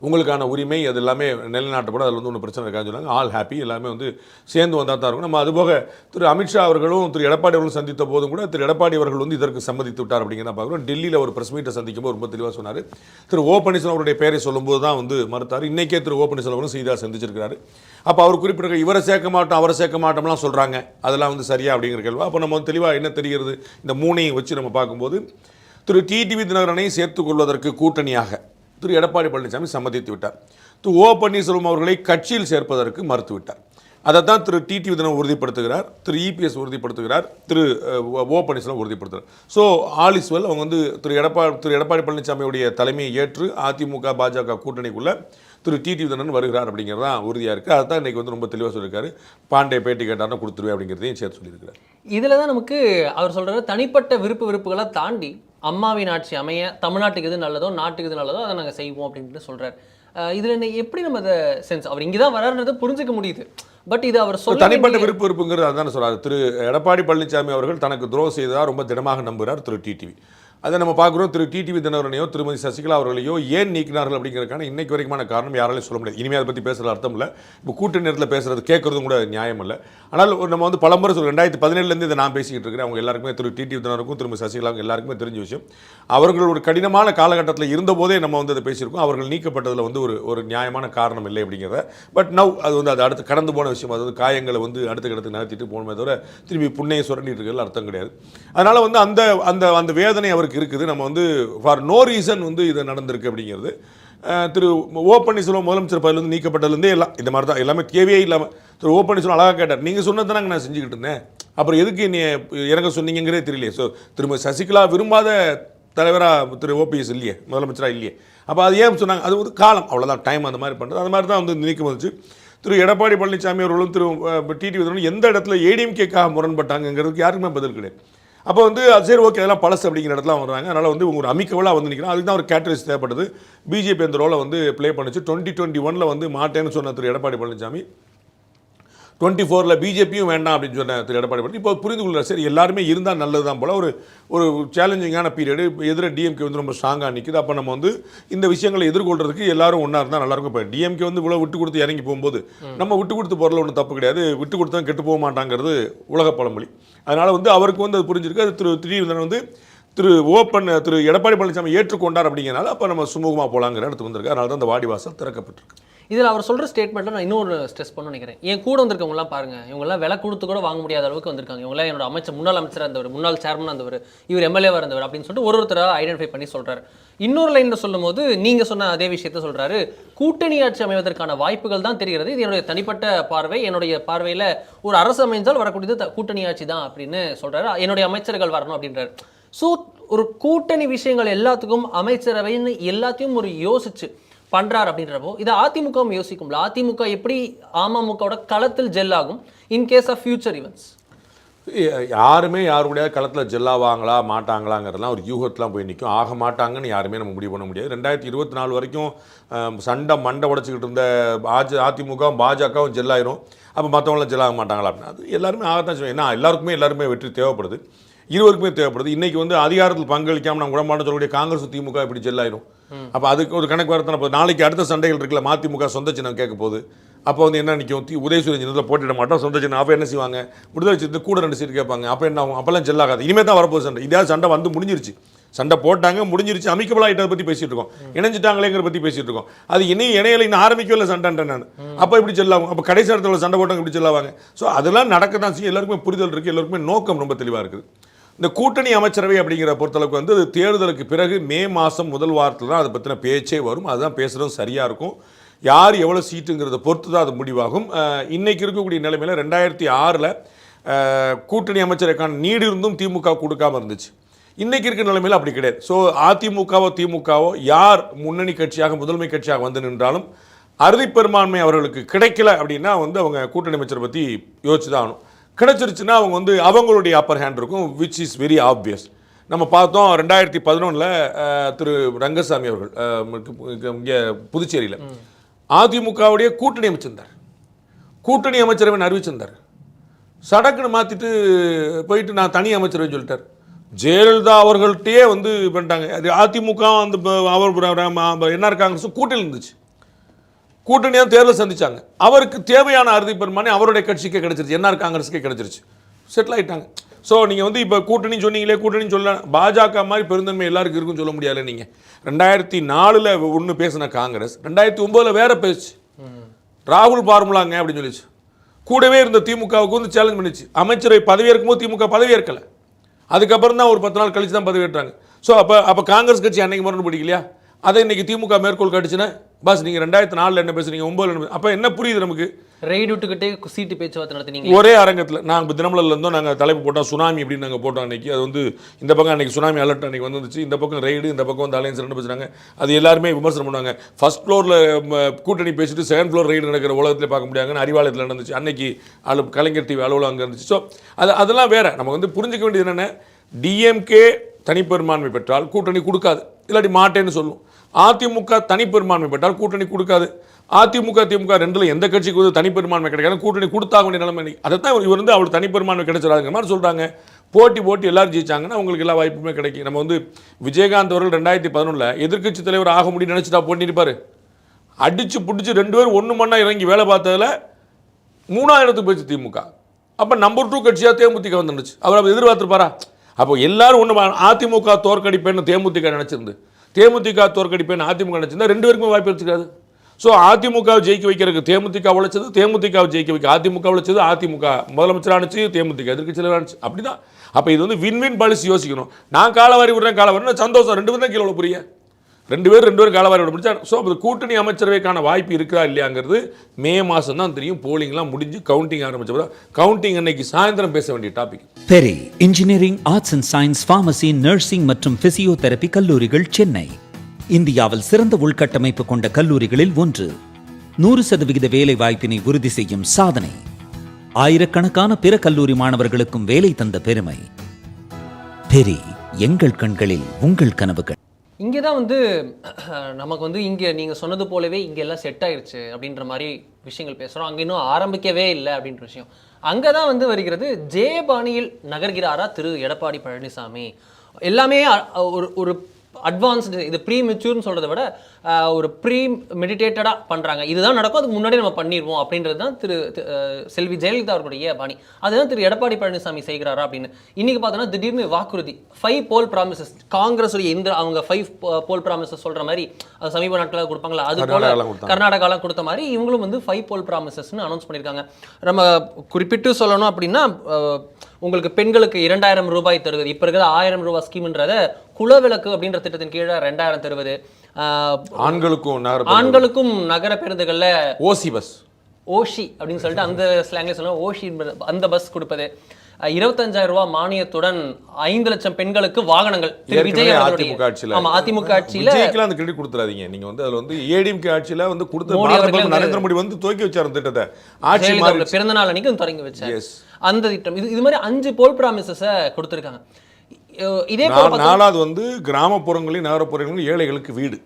உங்களுக்கான உரிமை அது எல்லாமே நிலைநாட்டப்படும், அதில் ஒன்றும் பிரச்சனை இருக்காதுன்னு சொன்னாங்க. ஆல் ஹாப்பி, எல்லாமே சேர்ந்து வந்தால் தான் இருக்கும். நம்ம அதுபோக திரு அமித்ஷா அவர்களும் திரு எடப்பாடி அவர்களும் சந்தித்த போதும் கூட திரு எடப்பாடி அவர்கள் இதற்கு சம்மதித்து விட்டார் அப்படிங்கிறத பார்க்குறோம். டெல்லியில் ஒரு பிரஸ் மீட்டை சந்திக்கும் போது ரொம்ப தெளிவாக சொன்னார். திரு ஓ பன்னீர்செல்வம் அவருடைய பேரை சொல்லும்போது தான் மறுத்தார். இன்றைக்கே திரு ஓ பன்னீர்செல்வம் செய்தியாக சந்திச்சிருக்கிறாரு. அப்போ அவர் குறிப்பிட்ட இவரை சேர்க்க மாட்டோம் அவரை சேர்க்க மாட்டோம்லாம் சொல்கிறாங்க, அதெல்லாம் சரியா அப்படிங்கிற கேள்வி. அப்போ நம்ம தெளிவாக என்ன தெரிகிறது, இந்த மூணையும் வச்சு நம்ம பார்க்கும்போது திரு டிடிவி தினகரனை சேர்த்துக்கொள்வதற்கு கூட்டணியாக திரு எடப்பாடி பழனிசாமி சம்மதித்து விட்டார். திரு ஓ பன்னீர்செல்வம் அவர்களை கட்சியில் சேர்ப்பதற்கு மறுத்துவிட்டார். அதைத்தான் திரு டிடிவி தினகரன் உறுதிப்படுத்துகிறார், திரு இபிஎஸ் உறுதிப்படுத்துகிறார், திரு ஓ பன்னீர்செல்வம் உறுதிப்படுத்துகிறார். So all is well. அவங்க திரு எடப்பாடி பழனிசாமியுடைய தலைமையை ஏற்று அதிமுக பாஜக கூட்டணிக்குள்ளே திரு டிடிவி தினகரன் வருகிறார் அப்படிங்கிறது தான் உறுதியாக இருக்குது. அதுதான் இன்றைக்கி ரொம்ப தெளிவாக சொல்லியிருக்காரு. பாண்டே பேட்டி கேட்டார்னா கொடுத்துருவேன் அப்படிங்கிறதையும் சேர்த்து சொல்லியிருக்கிறார். இதில் தான் நமக்கு அவர் சொல்கிற தனிப்பட்ட விருப்புகளை தாண்டி அம்மாவின் ஆட்சி அமைய தமிழ்நாட்டுக்கு எது நல்லதோ நாட்டுக்கு எது நல்லதோ அதை நாங்கள் செய்வோம் அப்படின்ட்டு சொல்கிறார். இதில் எப்படி நம்ம அதை சென்ஸ் அவர் இங்கே தான் வராருன்றதை புரிஞ்சிக்க முடியுது. பட் இது அவர் சொல்ல தனிப்பட்ட விருப்புங்கிறது அதுதான் சொல்கிறார். திரு எடப்பாடி பழனிசாமி அவர்கள் தனக்கு துரோகம் செய்ததாக ரொம்ப திடமாக நம்புகிறார் திரு டிடிவி. அதை நம்ம பார்க்குறோம். திரு டிடிவி தினகரனையோ திருமதி சசிகலா அவர்களையோ ஏன் நீக்கினார்கள் அப்படிங்கிறதுக்கான இன்னைக்கு வரைக்குமான காரணம் யாராலையும் சொல்ல முடியாது. இனிமேல் அதை பற்றி பேசுகிற அர்த்தம் இல்லை. இப்போ கூட்டணி நேரத்தில் பேசுகிறது கேட்குறதும் கூட நியாயம் இல்லை. ஆனால் நம்ம பலமுறை 2017 இதை நான் பேசிக்கிட்டு இருக்கிறேன். அவங்க எல்லாருக்குமே திரு டிடிவி தினகரனுக்கும் திருமதி சசிகலாவுக்கும் எல்லாருக்குமே தெரிஞ்ச விஷயம். அவர்கள் ஒரு கடினமான காலகட்டத்தில் இருந்தபோதே நம்ம அதை பேசியிருக்கோம். அவர்கள் நீக்கப்பட்டதில் ஒரு நியாயமான காரணம் இல்லை அப்படிங்கிறத. பட் நவ் அது அடுத்து கடந்து போன விஷயம். அது காயங்களை அடுத்த கடத்துக்கு நகர்த்திட்டு போகணுமே தவிர திரும்பி புண்ணையை சுரண்டிட்டு இருக்கிறது அர்த்தம் கிடையாது. அதனால் அந்த வேதனை அவருக்கு இருக்குது. நம்ம ஃபார் நோ ரீசன் இது நடந்திருக்கு அப்படிங்கிறது. திரு ஓ பன்னீர்செல்வம் முதலமைச்சர் பதவியிலிருந்து நீக்கப்பட்டதுலேருந்தே எல்லாம் இந்த மாதிரி தான், எல்லாமே தேவையே இல்லாமல். திரு ஓ பன்னீர்செல்வம் அழகாக கேட்டார், நீங்கள் சொன்னதானங்க நான் செஞ்சுக்கிட்டு இருந்தேன், அப்புறம் எதுக்கு நீ இறங்க சொன்னீங்கிறதே தெரியலையே. ஸோ திரும்ப சசிகலா விரும்பாத தலைவராக திரு ஓபிஎஸ் இல்லையே, முதலமைச்சராக இல்லையே. அப்போ அது ஏன் சொன்னாங்க, அது காலம், அவ்வளோதான், டைம் அந்த மாதிரி பண்ணுறது. அது மாதிரி தான் நீக்கம் வந்துச்சு. திரு எடப்பாடி பழனிசாமி அவர்களும் திரு டிடிவி தினகரனும் எந்த இடத்துல ஏடிஎம்கேக்காக முரண்பட்டாங்கிறதுக்கு யாருக்குமே பதில் கிடையாது. அப்போ அது சரி ஓகே அதெல்லாம் பழசு அப்படிங்கிற இடத்துல வர்றாங்க. அதனால் ஒரு அமிக்கவலாக நிற்கிறாங்க. அதுக்கு தான் ஒரு கேட்டரிஸ்ட் தேவைப்படுது. பிஜேபி அந்த ரோலை ப்ளே பண்ணிச்சு. 2021 மாட்டேன்னு சொன்ன திரு எடப்பாடி பழனிசாமி 24 பிஜேபியும் வேண்டாம் அப்படின்னு சொன்ன திரு எடப்பாடி பழனிசாமி இப்போ புரிந்து கொள்கிறார். சரி எல்லாருமே இருந்தால் நல்லது தான் போல். ஒரு சேலஞ்சிங்கான பீரியடு, எதிர டிஎம்கே ரொம்ப ஸ்ட்ராங்காக நிற்குது. அப்போ நம்ம இந்த விஷயங்களை எதிர்கொள்றதுக்கு எல்லாரும் ஒன்றா இருந்தால் நல்லாயிருக்கும். இப்போ டிஎம்கே இவ்வளோ விட்டு கொடுத்து இறங்கி போகும்போது நம்ம விட்டு கொடுத்து போகிறதுல ஒன்றும் தப்பு கிடையாது. விட்டு கொடுத்தா கெட்டு போக மாட்டாங்கிறது உலக பழமொழி. அதனால் அவருக்கு அது புரிஞ்சிருக்கு. அது திரு எடப்பாடி பழனிசாமி ஏற்றுக்கொண்டார் அப்படிங்கிறனால அப்போ நம்ம சுமூகமாக போகலாங்கிற இடத்துக்கு வந்திருக்கு. அதனால தான் அந்த வாடிவாசல் திறக்கப்பட்டிருக்கு. இதில் அவர் சொல்கிற ஸ்டேட்மெண்ட்டில் நான் இன்னொரு ஸ்ட்ரெஸ் பண்ண நினைக்கிறேன். என் கூட வந்திருக்கவங்களாம் பாருங்கள், இவங்கெல்லாம் விலை கொடுத்து கூட வாங்க முடியாத அளவுக்கு வந்திருக்காங்க. இவங்களாம் என்னோட முன்னாள் அமைச்சராக இருந்தவர், முன்னாள் சேர்மனாக இருந்தவர், இவர் எம்எல்ஏவாக இருந்தவர் அப்படின்னு சொல்லிட்டு ஒருத்தராக ஐடென்டிஃபை பண்ணி சொல்கிறார். இன்னொரு லைனில் சொல்லும் போது நீங்கள் சொன்ன அதே விஷயத்த சொல்கிறாரு, கூட்டணி ஆட்சி அமைவதற்கான வாய்ப்புகள் தான் தெரிகிறது, இது என்னுடைய தனிப்பட்ட பார்வை, என்னுடைய பார்வையில் ஒரு அரசு அமைந்தால் வரக்கூடியது கூட்டணி ஆட்சி தான் அப்படின்னு சொல்கிறாரு. என்னுடைய அமைச்சர்கள் வரணும் அப்படின்றாரு. ஸோ ஒரு கூட்டணி விஷயங்கள் எல்லாத்துக்கும் அமைச்சரவைன்னு எல்லாத்தையும் ஒரு யோசிச்சு பண்றார் அப்படின்றப்போ இதை அதிமுகவும் யோசிக்கும்ல. அதிமுக எப்படி அமமுகவோட களத்தில் ஜெல் ஆகும் in case of future events? யாருமே யாருடைய களத்தில் ஜெல்லாவாங்களா மாட்டாங்களாங்கிறதுலாம் ஒரு யூகத்தெலாம் போய் நிற்கும். ஆக மாட்டாங்கன்னு யாருமே நம்ம முடிவு பண்ண முடியாது. 2024 வரைக்கும் சண்டை மண்டை உடச்சிக்கிட்டு இருந்த அதிமுகவும் பாஜகவும் ஜெல்லாயிரும். அப்போ மற்றவங்களாம் ஜெல்லாக மாட்டாங்களா அப்படின்னா அது எல்லாருமே ஆகத்தான் செய்வோம். ஏன்னா எல்லாருமே வெற்றி தேவைப்படுது, இருவருக்குமே தேவைப்படுது. இன்றைக்கி வந்து அதிகாரத்தில் பங்களிக்காமல் நம்ம உடம்பாடு சொல்லக்கூடிய காங்கிரஸ் திமுக இப்படி ஜெல்லாயிரும். அப்போ அதுக்கு ஒரு கணக்கு வரத்தான இப்போ நாளைக்கு அடுத்த சண்டைகள் இருக்குல்ல, மதிமுக சொந்த சின்னம் கேட்க போகுது. அப்போ வந்து என்ன நிற்கும், உதயசூரியன் சின்னத்தில் போட்டிட மாட்டோம், சொந்த சின்னம். அப்போ என்ன செய்வாங்க, விடுதலை சின்னத்தில் கூட 2 சீட் கேட்பாங்க. அப்போ என்ன ஆகும், அப்போல்லாம் ஜெல்லாகாது. இனிமேல் தான் வரப்போகுது சண்டை. இதாவது சண்டை வந்து முடிஞ்சிருச்சு, சண்டை போட்டாங்க முடிஞ்சிருச்சு, அமிக்கபிளாக ஐட்டத்தை பற்றி பேசிகிட்டு இருக்கோம், இணைஞ்சிட்டாங்களேங்கிற பற்றி பேசிகிட்டு இருக்கோம். அது இணையில இன்னும் ஆரம்பிக்கவில்லை சண்டைன்றேன் நான். அப்போ இப்படி செல்லாகும், அப்போ கடைசி இடத்துல சண்டை போட்டாங்க இப்படி செல்லாவாங்க. ஸோ அதெல்லாம் நடக்க தான் செய்யும். எல்லாருக்குமே புரிதல் இருக்குது, எல்லாருக்குமே நோக்கம் ரொம்ப தெளிவாக இருக்குது. இந்த கூட்டணி அமைச்சரவை அப்படிங்கிற பொறுத்தளவுக்கு வந்து தேர்தலுக்கு பிறகு மே மாதம் முதல் வாரத்தில் தான் அதை பற்றின பேச்சே வரும். அதுதான் பேசுகிறதும் சரியாக இருக்கும். யார் எவ்வளோ சீட்டுங்கிறத பொறுத்து தான் அது முடிவாகும். இன்றைக்கி இருக்கக்கூடிய நிலைமையில் 2006 கூட்டணி அமைச்சருக்கான நீடு இருந்தும் திமுக கொடுக்காமல் இருந்துச்சு. இன்றைக்கி இருக்கிற நிலைமையில் அப்படி கிடையாது. ஸோ அதிமுகவோ திமுகவோ யார் முன்னணி கட்சியாக முதன்மை கட்சியாக வந்து நின்றாலும் அறுதி பெரும்பான்மை அவர்களுக்கு கிடைக்கல அப்படின்னா வந்து அவங்க கூட்டணி அமைச்சரை பற்றி யோசிச்சு தான் ஆகணும். கிடைச்சிருச்சுன்னா அவங்க வந்து அவங்களுடைய அப்பர் ஹேண்ட் இருக்கும், விச் இஸ் வெரி ஆப்வியஸ். நம்ம பார்த்தோம் 2011 திரு ரங்கசாமி அவர்கள் இங்கே புதுச்சேரியில் அதிமுகவுடைய கூட்டணி அமைச்சிருந்தார், கூட்டணி அமைச்சரவை அறிவிச்சிருந்தார். சடக்குன்னு மாற்றிட்டு போயிட்டு நான் தனி அமைச்சரவைன்னு சொல்லிட்டார். ஜெயலலிதா அவர்கள்ட்டே வந்து பண்ணிட்டாங்க. அது அதிமுக அந்த அவர் என்ஆர் காங்கிரஸும் கூட்டணி இருந்துச்சு, கூட்டணியாக தேர்தல் சந்திச்சாங்க. அவருக்கு தேவையான அறுதி பெரும்பான்மை அவருடைய கட்சிக்கே கிடைச்சிருச்சு, என்ஆர் காங்கிரஸுக்கே கிடைச்சிருச்சு, செட்டில் ஆகிட்டாங்க. ஸோ நீங்கள் வந்து இப்போ கூட்டணி சொன்னீங்களே, கூட்டணி சொல்ல பாஜக மாதிரி பெருந்தன்மை எல்லாருக்கும் இருக்குன்னு சொல்ல முடியாது. நீங்கள் 2004 ஒன்று பேசின காங்கிரஸ் 2009 வேற பேச்சு, ராகுல் பார்முலாங்க அப்படின்னு சொல்லிச்சு. கூடவே இருந்த திமுகவுக்கு வந்து சேலஞ்ச் பண்ணிச்சு. அமைச்சரை பதவியேற்கும் போது திமுக பதவியேற்கலை, அதுக்கப்புறம் தான் ஒரு 10 நாள் கழிச்சு தான் பதவியேற்றாங்க. ஸோ அப்போ காங்கிரஸ் கட்சி அன்னைக்கு மரணம் பிடிக்கலையா, அதை இன்னைக்கு திமுக மேற்கோள் காட்டுச்சுன்னா பாஸ் நீங்கள் 2004 என்ன பேசுறீங்க, 9 அப்போ என்ன புரியுது நமக்கு? ரைடு விட்டுக்கிட்டே சீட்டு பேச்சுவார்த்தை நடத்தினீங்க ஒரே அரங்கத்தில். நாங்கள் தினமலர்ல இருந்தோம், நாங்கள் தலைப்பு போட்டோம் சுனாமி அப்படின்னு நாங்கள் போட்டோம். அன்னைக்கு அது வந்து இந்த பக்கம் அன்னைக்கு சுனாமி அலர்ட் அன்னைக்கு வந்துச்சு, இந்த பக்கம் ரைடு, இந்த பக்கம் வந்து அலையன்ஸ் ரெண்டு பேசுறாங்க. அது எல்லாருமே விமர்சனம் பண்ணுவாங்க. ஃபர்ஸ்ட் ஃப்ளோரில் கூட்டணி பேசிட்டு செகண்ட் ஃப்ளோர் ரைடு நடக்கிற உலகத்தில் பார்க்க முடியாதுன்னு அறிவாலயத்தில் நடந்துச்சு. அன்னைக்கு கலைஞர் டிவி அலுவலகம் அங்கே இருந்துச்சு. ஸோ அதெல்லாம் வேற. நம்ம வந்து புரிஞ்சுக்க வேண்டியது என்னென்ன, டிஎம்கே தனிப்பெரும்பான்மை பெற்றால் கூட்டணி கொடுக்காது, இல்லாட்டி மாட்டேன்னு சொல்லும். அதிமுக தனிப்பெரும்பான்மை பெற்றால் கூட்டணி கொடுக்காது. அதிமுக திமுக ரெண்டுல எந்த கட்சிக்கு வந்து தனிப்பெரும்பான்மை கிடைக்காது, கூட்டணி கொடுத்தாக வேண்டிய நிலைமை. அதைத்தான் இவர் வந்து அவர் தனிப்பெரும்பான்மை கிடைச்சிடாதுங்கிற மாதிரி சொல்கிறாங்க. போட்டி எல்லாரும் ஜெயிச்சாங்கன்னா அவங்களுக்கு எல்லா வாய்ப்புமே கிடைக்கும். நம்ம வந்து விஜயகாந்த் அவர்கள் 2011 எதிர்க்கட்சி தலைவர் ஆக முடியும்னு நினச்சிட்டா போட்டிருப்பார். அடிச்சு பிடிச்சி 2 பேரும் ஒன்று மண்ணா இறங்கி வேலை பார்த்ததில் 3ஆயிரத்துக்கு போயிடுச்சு திமுக. அப்போ நம்பர் 2 கட்சியாக தேமுதிக வந்துருந்துச்சு. அவர் அப்போ எதிர்பார்த்துருப்பாரா? அப்போ எல்லாரும் ஒன்று அதிமுக தோற்கடிப்பேன்னு தேமுதிக நினச்சிருந்து, தேமுதிக தோற்கடிப்பேன்னு அதிமுக நினச்சிருந்தா 2 பேருக்குமே வாய்ப்பு எடுத்துக்காது. ஸோ அதிமுகவை ஜெயிக்க வைக்கிறதுக்கு தேமுதிக உழைச்சது, தேமுதிகவை ஜெயிக்க வைக்க அதிமுக உழைச்சது, அதிமுக முதலமைச்சர் ஆனிச்சு, தேமுதிக எதிர்க்கட்சி தலைவர் ஆனிச்சு. அப்படி தான். அப்போ இது வந்து வின் பாலிசி யோசிக்கணும். நான் காலவாரி விடுறேன், காலவாரி சந்தோஷம், 2 பேரும் தான் கீழே புரிய, 2 பேரும் காலவாரி விட முடிச்சா. ஸோ அது கூட்டணி அமைச்சரவைக்கான வாய்ப்பு இருக்கா இல்லையாங்கிறது மே மாதம் தான் தெரியும். போலிங்லாம் முடிஞ்சு கவுண்டிங் ஆரம்பிச்சப்போ, கவுண்டிங் அன்னைக்கு சாயந்தரம் பேச வேண்டிய டாபிக். பெரி engineering, arts and science, pharmacy, nursing மற்றும் பிசியோதெரபி கல்லூரிகள் சென்னை இந்தியாவில் சிறந்த உள்கட்டமைப்பு கொண்ட கல்லூரிகளில் ஒன்று. 100% வேலை வாய்ப்பினை உறுதி செய்யும் சாதனை. ஆயிரக்கணக்கான பிற கல்லூரி மாணவர்களுக்கும் வேலை தந்த பெருமை. பெரி, எங்கள் கண்களில் உங்கள் கனவுகள். இங்கே தான் வந்து நமக்கு வந்து இங்கே நீங்கள் சொன்னது போலவே இங்கே எல்லாம் செட் ஆயிடுச்சு அப்படின்ற மாதிரி விஷயங்கள் பேசுகிறோம். அங்கே இன்னும் ஆரம்பிக்கவே இல்லை அப்படின்ற விஷயம் அங்கே தான் வந்து வருகிறது. ஜே பாணியில் நகர்கிறாரா திரு எடப்பாடி பழனிசாமி? எல்லாமே ஒரு அட்வான்ஸ்டு, இது ப்ரீ மெச்சூர்னு சொல்கிறத விட ஒரு ப்ரீ மெடிடேட்டடாக பண்ணுறாங்க. இதுதான் நடக்கும், அதுக்கு முன்னாடி நம்ம பண்ணிடுவோம் அப்படின்றது தான் செல்வி ஜெயலலிதா அவர்களுடைய பாணி. அதுதான் திரு எடப்பாடி பழனிசாமி செய்கிறாரா அப்படின்னு. இன்றைக்கி பார்த்தோன்னா திடீர்னு வாக்குறுதி 5 போல் ப்ராமிசஸ், காங்கிரஸுடைய அவங்க 5 போல் ப்ராமிசஸ் சொல்கிற மாதிரி அது சமீப நாட்களாக கொடுப்பாங்களா, அது போல் கர்நாடகாலாம் கொடுத்த மாதிரி இவங்களும் வந்து 5 போல் ப்ராமிசஸ்ன்னு அனௌன்ஸ் பண்ணியிருக்காங்க. நம்ம குறிப்பிட்டு சொல்லணும் அப்படின்னா உங்களுக்கு பெண்களுக்கு 2000 ரூபாய் தருவது, இப்போ இருக்கிற 1000 ரூபாய் ஸ்கீம்ன்றத குலவிளக்கு அப்படின்ற திட்டத்தின் கீழே 2000 தருவது, ஆண்களுக்கும் நகர பேருந்துகளில் ஓசி பஸ், ஓஷி அப்படின்னு சொல்லிட்டு அந்த ஸ்லாங்ல சொல்லுவோம், ஓஷி அந்த பஸ் கொடுப்பது, 25000 ரூபாய் மானியத்துடன் 5 லட்சம் பெண்களுக்கு வாகனங்கள். விஜய் அதிமுக ஆட்சியில, அதிமுக ஆட்சியில விஜய்க்குலாம் அந்த கிரெடிட் கொடுத்துறாதீங்க. நீங்க வந்து அதுல வந்து ஏடிஎம்கே ஆட்சியில வந்து கொடுத்த நரேந்திர மோடி வந்து துவக்கி வச்சார் அந்த திட்டத்தை, ஆட்சி மாறி பிறந்த நாள் அன்னைக்கு தொடங்கி வச்சார் அந்த திட்டம். இது மாதிரி 5 போல் ப்ராமிசஸை கொடுத்துருக்காங்க. இதே போல 4வது வந்து கிராமப்புறங்களையும் நகரப்புறங்களையும் ஏழைகளுக்கு வீடு,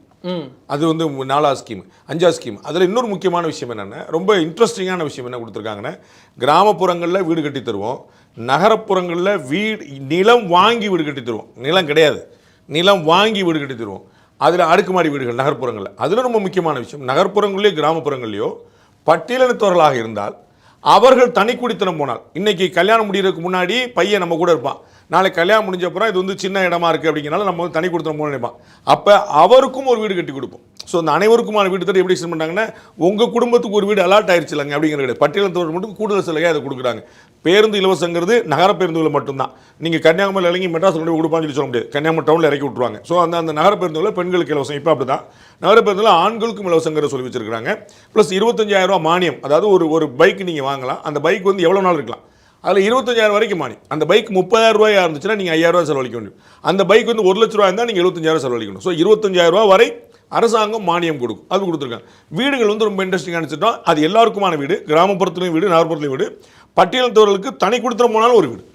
அது வந்து 4வது ஸ்கீம். 5வது ஸ்கீம். அதில் இன்னொரு முக்கியமான விஷயம் என்னென்னா, ரொம்ப இன்ட்ரெஸ்டிங்கான விஷயம் என்ன கொடுத்துருக்காங்கன்னா, கிராமப்புறங்களில் வீடு கட்டி தருவோம், நகரப்புறங்களில் நிலம் வாங்கி வீடு கட்டி தருவோம். நிலம் கிடையாது, நிலம் வாங்கி வீடு கட்டி தருவோம். அதில் அடுக்குமாடி வீடுகள் நகர்ப்புறங்களில். அதில் ரொம்ப முக்கியமான விஷயம், நகர்ப்புறங்களையோ கிராமப்புறங்களையோ பட்டியலினத்தவர்களாக இருந்தால் அவர்கள் தனி குடித்தனம் போனால், இன்னைக்கு கல்யாணம் முடிகிறதுக்கு முன்னாடி பையன் நம்ம கூட இருப்பான், நாளைக்கு கல்யாணம் முடிஞ்ச அப்புறம் இது வந்து சின்ன இடமா இருக்குது அப்படிங்கிறனால நம்ம வந்து தனி குடித்தனம் போக நினைப்பான். அப்போ அவருக்கும் ஒரு வீடு கட்டி கொடுப்போம். ஸோ அந்த அனைவருக்குமான வீடு தர எப்படி எக்ஸ்டெண்ட் பண்ணாங்கன்னா, உங்கள் குடும்பத்துக்கு ஒரு வீடு அலாட் ஆயிடுச்சு இல்லைங்க அப்படிங்கிற கிடையாது, பட்டியலினத்தவர்கள் மட்டும் கூடுதல் சலுகையாக அதை கொடுக்குறாங்க. பேருந்து இலவசங்கிறது நகர பேருந்துகள் மட்டும்தான். நீங்கள் கன்னியாகுமரி இறங்கி மெட்ராஸ் கொண்டு போய் கொடுப்பான்னு சொல்லி சொல்ல முடியாது, கன்னியாகுமரி டவுனில் இறக்கி விட்டுருவாங்க. ஸோ அந்த நகர பேருந்துகளில் பெண்களுக்கு இலவசம். இப்போ அப்படி தான் நகர பேருந்தில் ஆண்களுக்கும் இலவசங்கிற சொல்லி வச்சிருக்காங்க. ப்ளஸ் 25000 ரூபா மானியம், அதாவது ஒரு பைக் நீங்கள் வாங்கலாம், அந்த பைக் வந்து எவ்வளோ நாள் இருக்கலாம், அதில் 25000 வரைக்கும் மானியம். அந்த பைக் 30000 ரூபாயாக இருந்துச்சுன்னா நீங்கள் 5000 ரூபா செலவழிக்க வேண்டும். அந்த பைக் வந்து 1 லட்ச ரூபா இருந்தால் நீங்கள் 75000 செலவழிக்கணும். ஸோ 25000 ரூபா வரை அரசாங்கம் மானியம் கொடுக்கும், அது கொடுத்துருக்காங்க. வீடுகள் வந்து ரொம்ப இன்ட்ரெஸ்டிங்காக நினச்சிட்டோம், அது எல்லாருக்குமான வீடு, கிராமப்புறத்துலையும் வீடு, நகர்ப்புறத்துலையும் வீடு, பட்டியலினத்தவர்களுக்கு தனி கொடுத்துட போனாலும் ஒரு வீடு.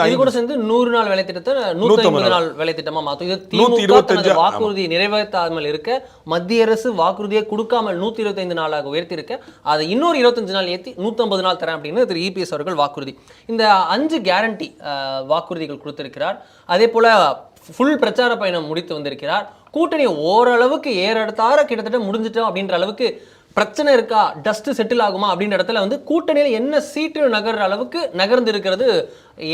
இது கூட சேர்ந்து 100 நாள் வேலை திட்டத்தை 150 நாள் வேலை திட்டமா மாற்றும். இது திமுக வாக்குறுதி நிறைவேற்றாமல் இருக்க, மத்திய அரசு வாக்குறுதியை கொடுக்காமல் 125 நாளாக உயர்த்தி இருக்க, அதை இன்னொரு 25 நாள் ஏற்றி 150 நாள் தரேன் அப்படின்னு திரு இபிஎஸ் அவர்கள் வாக்குறுதி, இந்த 5 கேரண்டி வாக்குறுதிகள் கொடுத்திருக்கிறார். அதே போல ஃபுல் பிரச்சார பயணம் முடித்து வந்திருக்கிறார். கூட்டணி ஓரளவுக்கு ஏறெடுத்தார கிட்டத்தட்ட முடிஞ்சிட்டோம் அப்படின்ற அளவுக்கு பிரச்சனை இருக்கா, டஸ்ட் செட்டில் ஆகுமா அப்படின்ற இடத்துல வந்து கூட்டணியில் என்ன சீட்டு நகர்ற அளவுக்கு நகர்ந்து இருக்கிறது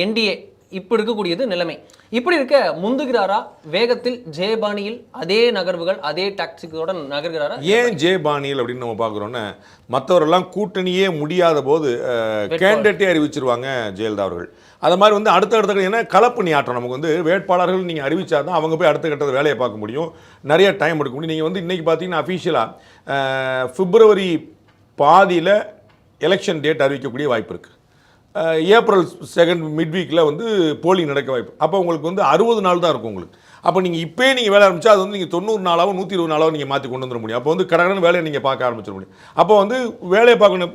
என்டிஏ. இப்போ இருக்கக்கூடியது நிலைமை. இப்படி இருக்க முந்துகிறாரா வேகத்தில் ஜெயபாணியில் அதே நகர்வுகள் அதே டாக்டிக்ஸோட நகர்கிறாரா? ஏன் ஜெயபாணியில் அப்படின்னு நம்ம பார்க்குறோன்னா, மற்றவரெல்லாம் கூட்டணியே முடியாத போது கேண்டிடேட்டே அறிவிச்சிருவாங்க ஜெயலலிதா அவர்கள். அது மாதிரி வந்து அடுத்த ஏன்னா கலப்பணி ஆட்டம், நமக்கு வந்து வேட்பாளர்கள் நீங்கள் அறிவிச்சா தான் அவங்க போய் அடுத்த கட்டத்தை வேலையை பார்க்க முடியும், நிறைய டைம் எடுக்க முடியும். நீங்கள் வந்து இன்றைக்கி பார்த்தீங்கன்னா அஃபீஷியலாக பிப்ரவரி பாதியில் எலெக்ஷன் டேட் அறிவிக்கக்கூடிய வாய்ப்பு இருக்குது. ஏப்ரல் 2 மிட் வீக்கில் வந்து போலிங் நடக்க வாய்ப்பு. அப்போ உங்களுக்கு வந்து 60 நாள் தான் இருக்கும் உங்களுக்கு. அப்போ நீங்கள் இப்போயே நீங்கள் வேலை ஆரம்பிச்சா அது வந்து நீங்கள் 90 நாளாகவும் 120 நாளாகவும் நீங்கள் மாற்றி கொண்டு வந்துட முடியும். அப்போ வந்து கடகடன்னு வேலையை நீங்கள் பார்க்க ஆரம்பிச்சிட முடியும். அப்போ வந்து வேலையை பார்க்கணும்.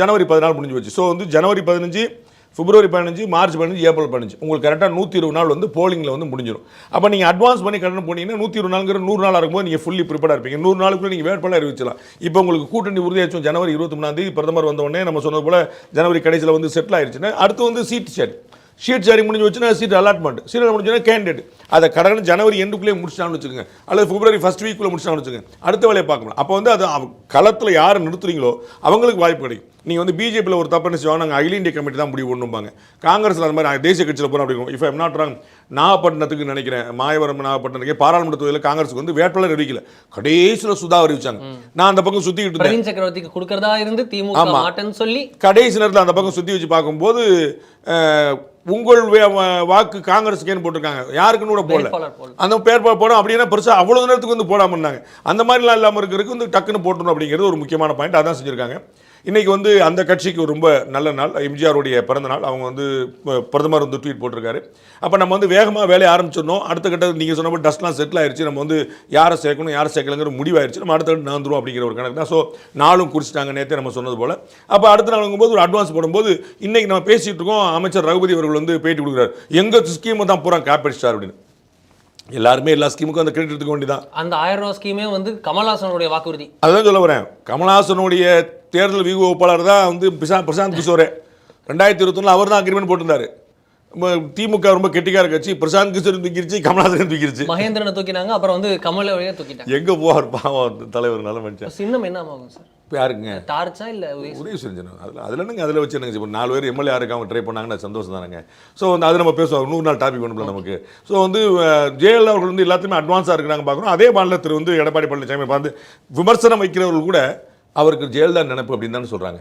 ஜனவரி 14 முடிஞ்சு வச்சு. ஸோ வந்து ஜனவரி 15, பிப்ரவரி 15, மார்ச் 15, ஏப்ரல் 15 உங்களுக்கு கரெக்டாக 120 நாள் வந்து போலிங்கில் வந்து முடிஞ்சிடும். அப்போ நீங்கள் அட்வான்ஸ் பண்ணி கரெக்டாக போனீங்கன்னா 120 நாளுங்கிற 100 நாளாக இருக்கும்போது நீங்கள் ஃபுல்லி ப்ரிப்பேர்டாக இருப்பீங்க. 100 நாளுக்குள்ளே நீங்கள் வேட்பாளர் அறிவிச்சலாம். இப்போ உங்களுக்கு கூட்டணி உறுதியாச்சும் ஜனவரி 23 பிரதமர் வந்தோடனே நம்ம சொன்னது போல் ஜனவரி கடைசியில் வந்து செட்டில் ஆயிடுச்சுன்னா அடுத்து வந்து சீட் ஷேரிங் முடிஞ்சு வச்சுன்னா சீட் அலாட்மெண்ட், சீட் முடிஞ்சுன்னா கேண்டிடேட் அதை கடகடன்னு ஜனவரி எண்டுக்குள்ளே முடிச்சிட்டான்னு வச்சுக்கோங்க, அல்லது பிப்ரவரி ஃபர்ஸ்ட் வீக்குள்ளே முடிச்சிட்டான்னு வச்சுக்கோங்க, அடுத்த வேலையை பார்க்கணும். அப்போ வந்து அது களத்தில் யாரை நிறுத்துறீங்களோ அவங்களுக்கு வாய்ப்பு கிடைக்கும். நீங்கள் வந்து பிஜேபியில் ஒரு தப்பு என்ன செய்வாங்க, நாங்கள் அகில இந்திய கமிட்டி தான் முடிவு பண்ணுவாங்க. காங்கிரஸில் அந்த மாதிரி தேசிய கட்சியில் போகிறோம் அப்படிங்கும். இப்போ எம் நாட் ராங், நாகப்பட்டினத்துக்கு நினைக்கிறேன், மாயவரம் நாகப்பட்டினத்துக்கு பாராளுமன்ற தொகுதியில் காங்கிரஸுக்கு வந்து வேட்பாளர் அறிவிக்கல, கடைசியில் சுதா அறிவிச்சாங்க. நான் அந்த பக்கம் சுற்றிக்கிட்டு இருந்தேன், சக்கரவர்த்திக்கு கொடுக்கறதா இருந்து திமுக மாட்டேன்னு சொல்லி கடைசி நேரத்தில் அந்த பக்கம் சுற்றி வச்சு பார்க்கும்போது உங்கள் வாக்கு காங்கிரஸுக்கேன்னு போட்டிருக்காங்க, யாருக்குன்னு கூட போடல. அந்த பேர் போடும் அப்படின்னா பெருசாக அவ்வளோ நேரத்துக்கு வந்து போடாமல் இருந்தாங்க. அந்த மாதிரிலாம் இல்லாமல் இருக்கிறதுக்கு வந்து டக்குன்னு போட்டணும் அப்படிங்கிறது ஒரு முக்கியமான பாயிண்ட். அதான் செஞ்சுருக்காங்க. இன்றைக்கி வந்து அந்த கட்சிக்கு ரொம்ப நல்ல நாள், எம்ஜிஆருடைய பிறந்த நாள். அவங்க வந்து பிரதமர் வந்து ட்வீட் போட்டிருக்காரு. அப்போ நம்ம வந்து வேகமாக வேலையை ஆரம்பிச்சிடணும். அடுத்த கட்டத்தில் நீங்கள் சொன்ன டஸ்ட்லாம் செட்டில் ஆயிடுச்சு, நம்ம வந்து யாரை சேர்க்கணும் யாரை சேர்க்கலங்கிற முடிவாயிருச்சு, நம்ம அடுத்த கட்ட நகர்ந்துரும் அப்படிங்கிற ஒரு கணக்கு தான். ஸோ நாளும் குறிச்சிட்டாங்க நேற்றே நம்ம சொன்னது போல். அப்போ அடுத்த நாளுங்கும்போது ஒரு அட்வான்ஸ் போடும்போது இன்றைக்கி நம்ம பேசிகிட்டு இருக்கோம், அமைச்சர் ரகுபதி அவர்கள் வந்து பேட்டி கொடுக்குறாரு, எங்கள் ஸ்கீமை தான் பூரா காப்பீடு ஸ்டார் அப்படின்னு. எல்லாருமே எல்லா ஸ்கீமுக்கும் அந்த கிரெடிட் எடுத்துக்க வேண்டியதான். அந்த 1000 ரூபா ஸ்கீமே வந்து கமல்ஹாசனுடைய வாக்குறுதி. அதுதான் சொல்ல வரேன். கமல்ஹாசனுடைய தேர்தல் வியூக ஒப்பாளர் தான் வந்து பிரசாந்த் கிஷோரே. 2021 அவர் தான் அக்ரிமெண்ட் போட்டிருந்தாரு. திமுக ரொம்ப கெட்டிக்கார கட்சி, பிரசாந்த் கிஷோர் தூக்கிருச்சு, கமலஹாசன் தூக்கிருச்சு, மகேந்திரனை தூக்கினாங்க, அப்புறம் வந்து கமலை வழியா தூக்கிட்டாங்க. எங்கே போவார் பாவம் தலைவர் நல்ல மனுஷன். சின்னம் என்ன ஆகும் சார்? யாருங்க? டார்ச்சா இல்லை உதவி செஞ்சணும். அதில் என்னங்க, அதில் வச்சு என்னங்க இப்போ 4 பேர் எம்எல்ஏ இருக்காங்க ட்ரை பண்ணாங்கன்னா சந்தோஷம் தானேங்க. ஸோ வந்து அது நம்ம பேசுவோம், 100 நாள் டாபிக் வேணும்ல நமக்கு. ஸோ வந்து ஜெயலலிதா அவர்கள் வந்து எல்லாத்தையுமே அட்வான்ஸாக இருக்கிறாங்க பார்க்குறோம். அதே மாநிலத்தில் வந்து எடப்பாடி பழனிசாமி பார்த்து விமர்சனம் வைக்கிறவர்கள் கூட அவருக்கு ஜெயலலிதா நினைப்பு அப்படின்னு தானே சொல்கிறாங்க.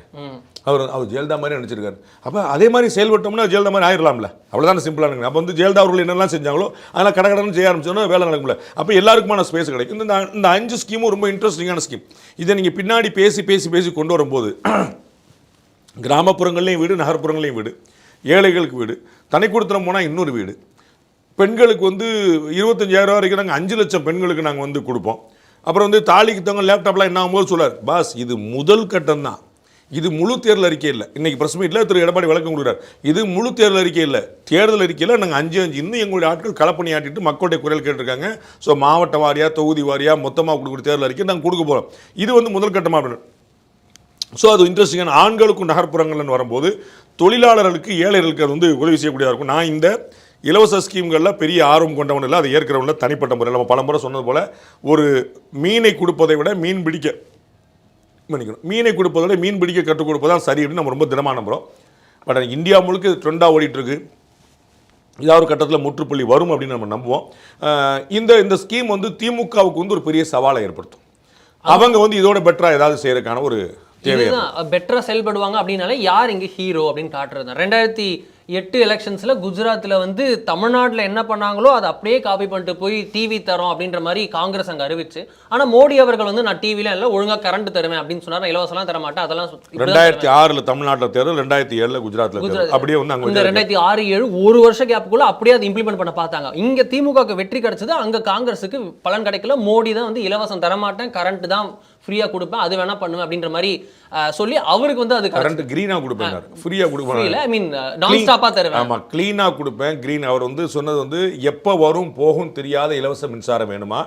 அவர் ஜெயலலிதா மாதிரி நினச்சிருக்காரு. அப்போ அதே மாதிரி செயல்பட்டோம்னா ஜெயலலிதா மாதிரி ஆயிடலாம்ல, அவ்வளோதான சிம்பிளானுங்க. அப்போ வந்து ஜெயலலிதா அவர்கள் என்னெல்லாம் செஞ்சாங்களோ அதெல்லாம் கடகடன்னு செய்ய ஆரம்பிச்சோன்னா வேலை நடக்கும்ல. அப்போ எல்லாருக்குமான ஸ்பேஸ் கிடைக்கும். இந்த 5 ஸ்கீமும் ரொம்ப இன்ட்ரெஸ்டிங்கான ஸ்கீம். இதை நீங்கள் பின்னாடி பேசி கொண்டு வரும்போது கிராமப்புறங்கள்லேயும் வீடு, நகர்ப்புறங்களையும் வீடு, ஏழைகளுக்கு வீடு, தனி கொடுத்துட போனால் இன்னொரு வீடு, பெண்களுக்கு வந்து 25,000 வரைக்கும் நாங்கள் 5 லட்சம் பெண்களுக்கு நாங்கள் வந்து கொடுப்போம். அப்புறம் வந்து தாலிக்கு தவங்க லேப்டாப்லாம் என்ன ஆகும்போது சொல்லார், பாஸ் இது முதல் கட்டம் தான், இது முழு தேர்தல் அறிக்கை இல்லை. இன்றைக்கி பிரஸ் மீட்டில் திரு எடப்பாடி விளக்கம் கொடுக்குறார், இது முழு தேர்தல் அறிக்கை இல்லை, தேர்தல் அறிக்கையில் நாங்கள் 5 இன்னும் எங்களுடைய ஆட்கள் களப்பணி ஆட்டிட்டு மக்களுடைய குரல் கேட்டிருக்காங்க. ஸோ மாவட்ட வாரியாக, தொகுதி வாரியாக மொத்தமாக கொடுக்குற தேர்தல் அறிக்கை நாங்கள் கொடுக்க போகிறோம். இது வந்து முதல் கட்டமாக அப்படின்னு. ஸோ அது இன்ட்ரெஸ்டிங்கான. ஆண்களுக்கும் நகர்ப்புறங்கள்னு வரும்போது தொழிலாளர்களுக்கு, ஏழைகளுக்கு அது வந்து உதவி செய்யக்கூடியதாக இருக்கும். நான் இந்த இலவச ஸ்கீம்களில் பெரிய ஆர்வம் கொண்டவன் இல்லை, அதை ஏற்கிறவங்கள தனிப்பட்ட முறையில் நம்ம பல முறை சொன்னது போல் ஒரு மீனை கொடுப்பதை விட மீன் பிடிக்க மீனை கொடுப்பதை விட மீன் பிடிக்க கற்றுக் கொடுப்பதான் சரி அப்படின்னு நம்ம ரொம்ப தினமாக நம்புகிறோம். பட் இந்தியா முழுக்க ட்ரெண்டாக ஓடிட்டுருக்கு. ஏதாவது ஒரு கட்டத்தில் முற்றுப்புள்ளி வரும் அப்படின்னு நம்ம நம்புவோம். இந்த ஸ்கீம் வந்து திமுகவுக்கு வந்து ஒரு பெரிய சவாலை ஏற்படுத்தும். அவங்க வந்து இதோட பெட்டராக ஏதாவது செய்யறதுக்கான ஒரு பெட்டரா செயல்படுவாங்க அப்படின்னாலே யார் இங்கே ஹீரோ அப்படின்னு காட்டுறது. 2008 எலெக்ஷன்ஸில் குஜராத்தில் வந்து தமிழ்நாட்டில் என்ன பண்ணாங்களோ அதை அப்படியே காப்பி பண்ணிட்டு போய் டிவி தரோம் அப்படின்ற மாதிரி காங்கிரஸ் அங்கே அறிவிச்சு, ஆனால் மோடி அவர்கள் வந்து நான் டிவிலாம் இல்லை ஒழுங்காக கரண்ட் தருவேன் அப்படின்னு சொன்னார். இலவசம்லாம் தர மாட்டேன். அதெல்லாம் 2006 தமிழ்நாட்டில் தேர்தல், 2007 குஜராத்தில் அப்படியே வந்து இந்த 2006-7 ஒரு வருஷம் கேப்புக்குள்ள அப்படியே அதை இம்ப்ளிமெண்ட் பண்ண பார்த்தாங்க. இங்கே திமுகவுக்கு வெற்றி கிடைச்சது, அங்கே காங்கிரஸுக்கு பலன் கிடைக்கல. மோடி தான் வந்து இலவசம் தரமாட்டேன், கரண்ட் தான் ஃப்ரீயா கொடுப்பேன், அது வேணா பண்ணுவேன் அப்படின்ற மாதிரி சொல்லி அவருக்கு வந்து அது கரண்ட் கிரீனா கொடுப்பேன், ஃப்ரீயா கொடுப்பேன், ஐ மீன் நான் ஸ்டாப்பா தருவேன். ஆமா, கிளீனா கொடுப்பேன். கிரீன் அவர் வந்து சொன்னது வந்து எப்போ வரும் போகும் தெரியாத இலவச மின்சாரம் வேணுமா,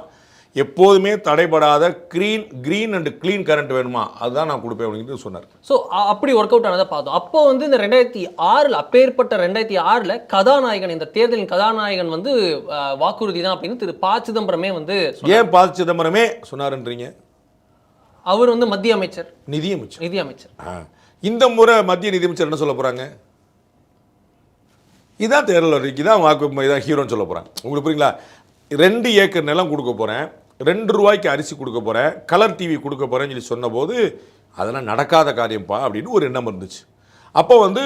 எப்போதுமே தடைபடாத கிரீன் அண்ட் கிளீன் கரண்ட் வேணுமா, அதுதான் நான் கொடுப்பேன் அப்படின்னு சொன்னார். ஸோ அப்படி ஒர்க் அவுட் ஆனதை பார்த்தோம். அப்போ வந்து இந்த 2006 அப்பேற்பட்ட 2006 கதாநாயகன், இந்த தேர்தலின் கதாநாயகன் வந்து வாக்குறுதி தான் அப்படின்னு திரு ப. சிதம்பரமே வந்து. ஏன் ப. சிதம்பரமே சொன்னாருன்றீங்க? அவர் வந்து மத்திய அமைச்சர், நிதி அமைச்சர். இந்த முறை மத்திய நிதியமைச்சர் என்ன சொல்ல போறாங்க? இதான் தேர்தல் அறிக்கை தான் வாக்கு, இதான் ஹீரோன்னு சொல்ல போறாங்க. உங்களுக்கு புரியுங்களா? 2 ஏக்கர் நிலம் கொடுக்க போறேன், 2 ரூபாய்க்கு அரிசி கொடுக்க போறேன், கலர் டிவி கொடுக்க போறேன்னு சொல்லி சொன்னபோது அதெல்லாம் நடக்காத காரியம்ப்பா அப்படின்னு ஒரு எண்ணம் இருந்துச்சு. அப்போ வந்து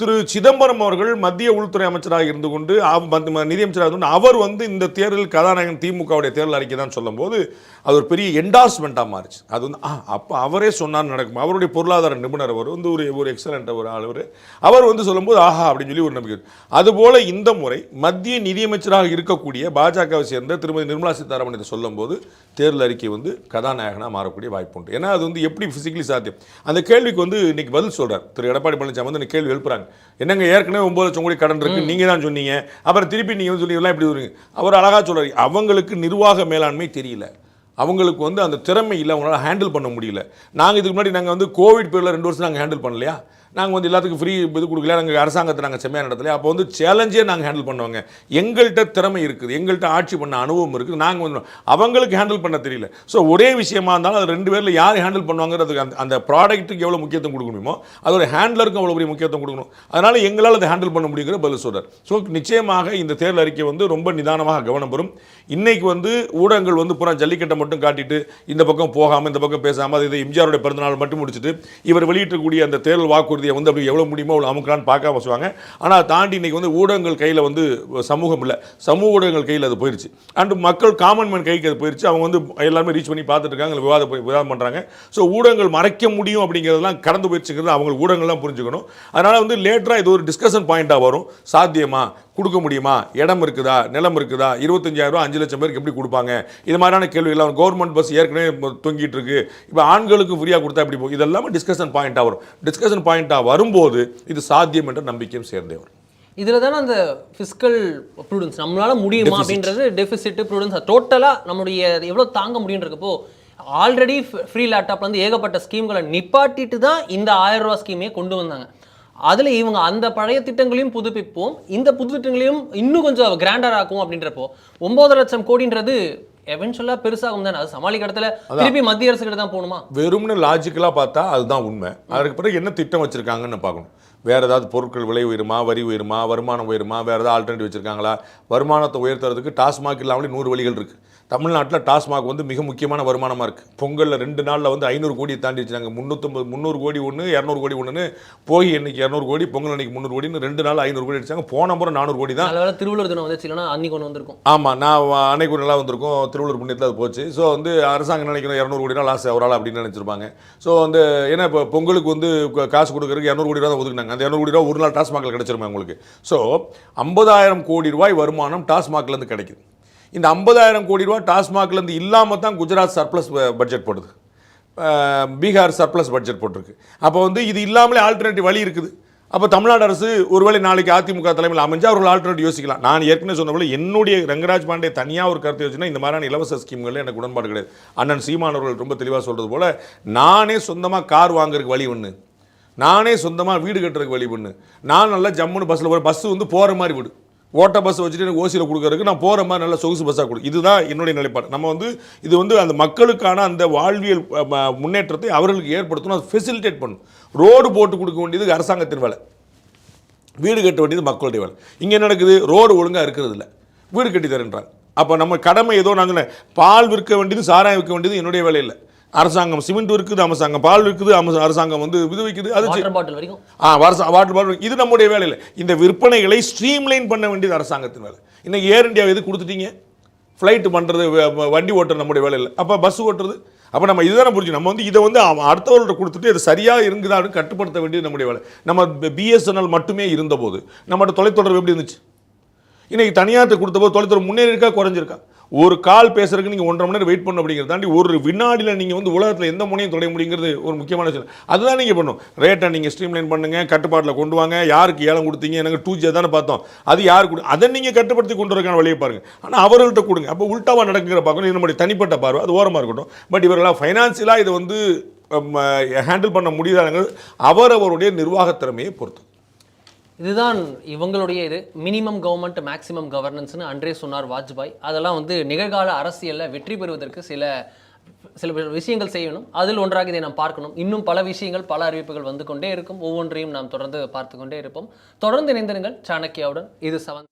திரு சிதம்பரம் அவர்கள் மத்திய உள்துறை அமைச்சராக இருந்து கொண்டு நிதியமைச்சராக இருந்து அவர் வந்து இந்த தேர்தல் கதாநாயகன் திமுகவுடைய தேர்தல் அறிக்கை தான் சொல்லும்போது அது ஒரு பெரிய என்டார்ஸ்மெண்ட்டாக மாறிச்சு. அது வந்து அப்போ அவரே சொன்னார் நடக்கும். அவருடைய பொருளாதார நிபுணர் அவர் வந்து ஒரு எக்ஸலண்ட் ஒரு ஆள். அவர் வந்து சொல்லும்போது ஆஹா அப்படின்னு சொல்லி ஒரு நம்பிக்கை. அதுபோல் இந்த முறை மத்திய நிதியமைச்சராக இருக்கக்கூடிய பாஜகவை சேர்ந்த திருமதி நிர்மலா சீதாராமன் இதை சொல்லும்போது தேர்தல் அறிக்கை வந்து கதாநாயகனாக மாறக்கூடிய வாய்ப்பு உண்டு. ஏன்னா அது வந்து எப்படி ஃபிசிக்கலி சாத்தியம்? அந்த கேள்விக்கு வந்து இன்னைக்கு பதில் சொல்கிறார் திரு எடப்பாடி பழனிசாமி. வந்து இந்த கேள்வி எழுப்புறாங்க, என்னங்க ஏற்கனவே 9 லட்சம் கோடி கடன் இருக்கு, நீங்க தான் சொன்னீங்க, அப்புறம் திருப்பி நீங்க வந்து சொன்னீங்களா இப்படி வருவீங்க. அவர் அழகா சொல்றாரு, அவங்களுக்கு நிர்வாக மேலாண்மை தெரியல, அவங்களுக்கு வந்து அந்த திறமை இல்லை, அவங்களால ஹேண்டில் பண்ண முடியல. நாங்கள் இதுக்கு முன்னாடி நாங்கள் வந்து கோவிட் பீரியடில் 2 வருஷம் நாங்கள் ஹேண்டில் பண்ணலையா, நாங்கள் வந்து எல்லாத்துக்கும் ஃப்ரீ இது கொடுக்கல, நாங்கள் அரசாங்கத்தை நாங்கள் செம்மையாக நடத்தலையா, அப்போ வந்து சேலஞ்சே நாங்கள் ஹேண்டில் பண்ணுவாங்க. எங்கள்கிட்ட திறமை இருக்குது, எங்கள்கிட்ட ஆட்சி பண்ண அனுபவம் இருக்குது, நாங்கள் வந்து அவங்களுக்கு ஹேண்டில் பண்ண தெரியல. ஸோ ஒரே விஷயமா இருந்தாலும் அது 2 பேரில் யார் ஹேண்டில் பண்ணுவாங்கிறதுக்கு அந்த ப்ராடக்ட்டுக்கு எவ்வளோ முக்கியத்துவம் கொடுக்க முடியுமோ அதோட ஹேண்ட்லருக்கும் அவ்வளோ பெரிய முக்கியத்துவம் கொடுக்கணும். அதனால் எங்களால் அதை ஹேண்டில் பண்ண முடியுங்கிற பதில் சொல்கிறார். ஸோ நிச்சயமாக இந்த தேர்தல் அறிக்கை வந்து ரொம்ப நிதானமாக கவனம் பெறும். இன்னைக்கு வந்து ஊடகங்கள் வந்து பூரா ஜல்லிக்கட்டை மட்டும் காட்டிட்டு இந்த பக்கம் போகாமல் இந்த பக்கம் பேசாமல் அது இது எம்ஜிஆருடைய பிறந்தநாள் மட்டும் முடிச்சுட்டு இவர் வெளியிட்டக்கூடிய அந்த தேர்தல் வாக்குறுதியை வந்து அப்படி எவ்வளோ முடியுமோ அவ்வளோ அமுக்கலான்னு பார்க்க வச்சுவாங்க. ஆனால் தாண்டி இன்னைக்கு வந்து ஊடகங்கள் கையில் வந்து சமூகம் இல்லை, சமூக ஊடகங்கள் கையில் அது போயிடுச்சு. அண்ட் மக்கள் காமன் மேன் கைக்கு அது போயிடுச்சு. அவங்க வந்து எல்லாருமே ரீச் பண்ணி பார்த்துட்டு இருக்காங்க, விவாதம் பண்ணுறாங்க. ஸோ ஊடகங்கள் மறைக்க முடியும் அப்படிங்கிறதெல்லாம் கடந்து போயிடுச்சுங்கிறது அவங்க ஊடகங்கள்லாம் புரிஞ்சுக்கணும். அதனால் வந்து லேட்டராக இது ஒரு டிஸ்கஷன் பாயிண்ட்டாக வரும். சாத்தியமா, கொடுக்க முடியுமா, இடம் இருக்குதா, நிலம் இருக்குதா, 25,000 ரூபா 5 லட்சம் பேருக்கு எப்படி கொடுப்பாங்க, இது மாதிரியான கேள்விகள். கவர்மெண்ட் பஸ் ஏற்கனவே தொங்கிட்டு இருக்கு, இப்போ ஆண்களுக்கு ஃப்ரீயாக கொடுத்தா எப்படி போகும், இதெல்லாமே டிஸ்கஷன் பாயிண்ட்டாக வரும். டிஸ்கஷன் பாயிண்ட்டாக வரும்போது இது சாத்தியம் என்ற நம்பிக்கையும் சேர்ந்தே வரும். இதில் தானே அந்த ஃபிஸ்கல் ப்ரூடன்ஸ் நம்மளால முடியுமா அப்படின்றது, டெபிசிட் ப்ரூடன்ஸ் டோட்டலாக நம்மளுடைய எவ்வளோ தாங்க முடியுன்றப்போ ஆல்ரெடி ஃப்ரீ லேப்டாப்ல வந்து ஏகப்பட்ட ஸ்கீம்களை நிப்பாட்டிட்டு தான் இந்த 1000 ரூபா ஸ்கீமே கொண்டு வந்தாங்க. அதில் இவங்க அந்த பழைய திட்டங்களையும் புதுப்பிப்போம், இந்த புது திட்டங்களையும் இன்னும் கொஞ்சம் கிராண்டர் ஆக்கும் அப்படின்றப்போ 9 லட்சம் கோடின்றது எவென்ச்சுவலா பெருசாகும் தானே. அது சமாளிக்க இடத்துல திருப்பி மத்திய அரசு கிட்ட தான் போகணுமா? வெறும்னு லாஜிக்கலாக பார்த்தா அதுதான் உண்மை. அதுக்கு பிறகு என்ன திட்டம் வச்சுருக்காங்கன்னு பார்க்கணும். வேறு ஏதாவது பொருட்கள் விலை உயருமா, வரி உயருமா, வருமானம் உயருமா, வேறு ஏதாவது ஆல்டர்னேட்டிவ் வச்சுருக்காங்களா? வருமானத்தை உயர்த்துறதுக்கு டாஸ்மாக் இல்லாமலே 100 வழிகள் இருக்குது. தமிழ்நாட்டில் டாஸ்மாக் வந்து மிக முக்கியமான வருமானமாக இருக்குது. பொங்கலில் 2 நாளில் வந்து 500 கோடி தாண்டி வச்சுருக்காங்க. 300 கோடி ஒன்று, 200 கோடி ஒன்றுன்னு போய் இன்னைக்கு 200 கோடி, பொங்கல் அன்னைக்கு 300 கோடின்னு 2 நாள் 500 கோடி அடிச்சாங்க. போன முறை 400 கோடி தான். திருவள்ளூர் தினம் வந்துச்சுன்னா அன்னைக்கு ஒன்று வந்திருக்கும். ஆமாம், நான் அன்னைக்கு ஒரு நல்லா வந்திருக்கும். திருவள்ளூர் புண்ணியத்தில் அது போச்சு. ஸோ வந்து அரசாங்கம் நினைக்கிறோம் 200 கோடி லாஸ் அவரால் அப்படின்னு நினச்சிருப்பாங்க. ஸோ வந்து ஏன்னா இப்போ பொங்கலுக்கு வந்து காசு கொடுக்குறதுக்கு 200 கோடி ரூபா தான் ஒதுக்குனாங்க. அந்த 200 கோடி ரூபா ஒரு நாள் டாஸ்மாகில் கிடச்சிருமா உங்களுக்கு? ஸோ 50,000 கோடி ரூபாய் வருமானம் டாஸ்மாக்லேருந்து கிடைக்குது. இந்த 50,000 கோடி ரூபா டாஸ்மாக்லேருந்து இல்லாமல் தான் குஜராத் சர்ப்ளஸ் பட்ஜெட் போடுது, பீகார் சர்ப்ளஸ் பட்ஜெட் போட்டிருக்கு. அப்போ வந்து இது இல்லாமலே ஆல்டர்னேட்டிவ் வழி இருக்குது. அப்போ தமிழ்நாடு அரசு ஒருவேளை நாளைக்கு அதிமுக தலைமையில் அமைஞ்சா அவர்கள் ஆல்டர்னேட்டிவ் யோசிக்கலாம். நான் ஏற்கனவே சொன்னபோல என்னுடைய ரங்கராஜ் பாண்டே தனியாக ஒரு கருத்தை வச்சுன்னா இந்த மாதிரியான இலவச ஸ்கீம்களில் எனக்கு உடன்பாடு கிடையாது. அண்ணன் சீமான் அவர்கள் ரொம்ப தெளிவாக சொல்கிறது போல் நானே சொந்தமாக கார் வாங்குறதுக்கு வழி ஒன்று, நானே சொந்தமாக வீடு கட்டுறதுக்கு வழி ஒன்று, நான் நல்லா ஜம்முன்னு பஸ்ஸில் போகிற பஸ்ஸு வந்து போகிற மாதிரி விடு, ஓட்ட பஸ் வச்சுட்டு எனக்கு ஓசியில் கொடுக்கறதுக்கு நான் போகிற மாதிரி நல்ல சொகுசு பஸ்ஸாக கொடு. இதுதான் என்னுடைய நிலைப்பாடு. நம்ம வந்து இது வந்து அந்த மக்களுக்கான அந்த வாழ்வியல் முன்னேற்றத்தை அவர்களுக்கு ஏற்படுத்தணும், அதை ஃபெசிலிட்டேட் பண்ணணும். ரோடு போட்டு கொடுக்க வேண்டியது அரசாங்கத்தின் வேலை, வீடு கட்ட வேண்டியது மக்களுடைய வேலை. இங்கே என்ன நடக்குது? ரோடு ஒழுங்காக இருக்கிறது இல்லை, வீடு கட்டி தரேன்றாங்க. அப்போ நம்ம கடமை ஏதோ நாங்கள் பால் விற்க வேண்டியது, சாராயம் விற்க வேண்டியது என்னுடைய வேலை இல்லை. அரசாங்கம் சிமெண்ட் இருக்குது, அரசாங்கம் பால் இருக்குது, அரசாங்கம் வந்து இது வைக்குது, அது வாட்டர் பாட்டில், இது நம்முடைய வேலை இல்லை. இந்த விற்பனைகளை ஸ்ட்ரீம்லைன் பண்ண வேண்டியது அரசாங்கத்தின் வேலை. இன்னைக்கு ஏர் இந்தியா எது கொடுத்துட்டீங்க? ஃப்ளைட் பண்ணுறது, வண்டி ஓட்டுறது நம்முடைய வேலை இல்லை. அப்போ பஸ் ஓட்டுறது, அப்போ நம்ம இதுதானே புரிஞ்சு நம்ம வந்து இதை வந்து அடுத்தவர்கள்ட்ட கொடுத்துட்டு இது சரியாக இருக்குதான்னு கட்டுப்படுத்த வேண்டியது நம்முடைய வேலை. நம்ம பிஎஸ்என்எல் மட்டுமே இருந்தபோது நம்மளோட தொலைத்தொடர்பு எப்படி இருந்துச்சு? இன்றைக்கி தனியார்ட்ட கொடுத்தபோது தொலைத்தொடர்பு முன்னேறிக்கா குறைஞ்சிருக்கா? ஒரு கால் பேசுறதுக்கு நீங்கள் 1.5 மணி நேரம் வெயிட் பண்ணணும். அப்படிங்கிறது தாண்டி ஒரு வினாடியில் நீங்கள் வந்து உலகத்தில் எந்த முனையும் தொடைய முடியுங்கிறது ஒரு முக்கியமான விஷயம். அதுதான் நீங்கள் பண்ணணும். ரேட்டை நீங்கள் ஸ்ட்ரீம்லைன் பண்ணுங்கள், கட்டுப்பாட்டில் கொண்டு வாங்க. யாருக்கு ஏலம் கொடுத்தீங்க? எனக்கு 2G தானே பார்த்தோம், அது யாருக்கு கொடு, அதை நீங்கள் கட்டுப்படுத்தி கொண்டு வரக்கான வழியை பாருங்கள். ஆனால் அவர்கள்ட்ட கொடுங்க. அப்போ உள்டாவாக நடக்குங்கிற பார்க்கணும். இது நம்முடைய தனிப்பட்ட பார்வை, அது ஓரமாக இருக்கட்டும். பட் இவர்களாக ஃபைனான்சியலாக இதை வந்து ஹேண்டில் பண்ண முடியாதுங்கிறது அவரவருடைய நிர்வாக திறமையை பொறுத்து. இதுதான் இவங்களுடைய இது மினிமம் கவர்மெண்ட் மேக்ஸிமம் கவர்னன்ஸ்னு அன்றே சொன்னார் வாஜ்பாய். அதெல்லாம் வந்து நிகழ்கால அரசியலில் வெற்றி பெறுவதற்கு சில விஷயங்கள் செய்யணும். அதில் ஒன்றாக இதை நாம் பார்க்கணும். இன்னும் பல விஷயங்கள், பல அறிவிப்புகள் வந்து கொண்டே இருக்கும். ஒவ்வொன்றையும் நாம் தொடர்ந்து பார்த்து கொண்டே இருப்போம். தொடர்ந்து இணைந்திருங்கள் சாணக்கியாவுடன். இது 7